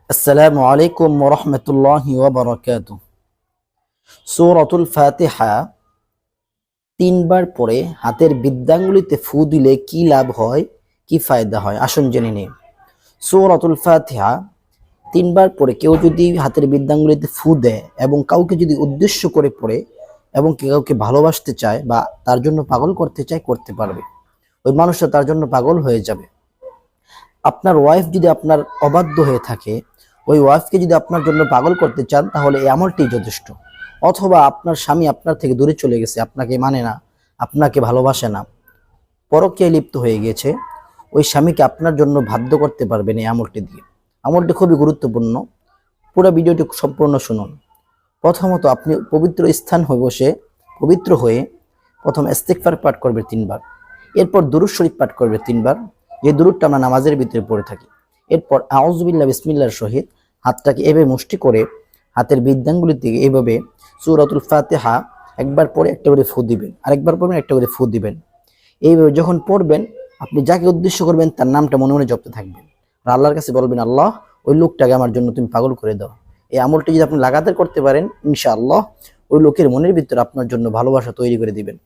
আসসালামু আলাইকুম ওয়া রাহমাতুল্লাহি ওয়া বারাকাতুহু। সূরাতুল ফাতিহা তিনবার পরে হাতের বৃদ্ধাঙ্গুলিতে ফু দিলে কি লাভ হয়, কি ফায়দা হয়, আসুন জেনে নিই। সূরাতুল ফাতিহা তিনবার পরে কেউ যদি হাতের বৃদ্ধাঙ্গুলিতে ফু দেয় এবং কাউকে যদি উদ্দেশ্য করে পড়ে এবং কাউকে ভালোবাসতে চায় বা তার জন্য পাগল করতে চায়, করতে পারবে। ওই মানুষটা তার জন্য পাগল হয়ে যাবে। আপনার ওয়াইফ যদি আপনার অবাধ্য হয়ে থাকে, ওই ওয়াইফকে যদি আপনার জন্য পাগল করতে চান, তাহলে এই আমলটি যথেষ্ট। অথবা আপনার স্বামী আপনার থেকে দূরে চলে গেছে, আপনাকে মানে না, আপনাকে ভালোবাসে না, পরকীয়ায় লিপ্ত হয়ে গেছে, ওই স্বামীকে আপনার জন্য বাধ্য করতে পারবেন এই আমলটি দিয়ে। আমলটি খুবই গুরুত্বপূর্ণ, পুরো ভিডিওটি সম্পূর্ণ শুনুন। প্রথমত আপনি পবিত্র স্থান হয়ে বসে পবিত্র হয়ে প্রথম ইস্তিগফার পাঠ করবে 3 বার, এরপর দুরূদ শরীফ পাঠ করবে 3 বার, যে দুরূদটা আমরা নামাজের ভিতরে পড়ে থাকি। এরপর আউযু বিল্লাহি বিসমিল্লাহর সহিত হাতটাকে এভাবে মুষ্টি করে হাতের বৃদ্ধাঙ্গুলির দিকে এভাবে সূরাতুল ফাতিহা একবার পরে একটা করে ফু দিবেন, আরেকবার পড়বেন একটা করে ফু দিবেন। এইভাবে যখন পড়বেন, আপনি যাকে উদ্দেশ্য করবেন তার নামটা মনে মনে জপতে থাকবেন আর আল্লাহর কাছে বলবেন, আল্লাহ ওই লোকটাকে আমার জন্য তুমি পাগল করে দাও। এই আমলটি যদি আপনি লাগাতার করতে পারেন, ইনশাআল্লাহ ওই লোকের মনের ভিতরে আপনার জন্য ভালোবাসা তৈরি করে দিবেন।